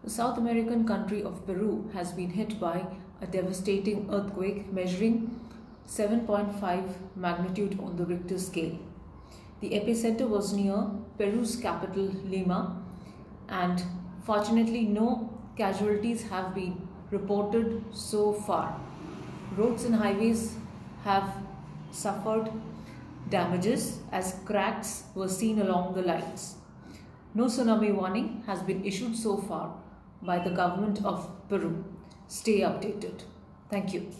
The South American country of Peru has been hit by a devastating earthquake measuring 7.5 magnitude on the Richter scale. The epicenter was near Peru's capital Lima, and fortunately no casualties have been reported so far. Roads and highways have suffered damages as cracks were seen along the lines. No tsunami warning has been issued so far by the government of Peru. Stay updated. Thank you.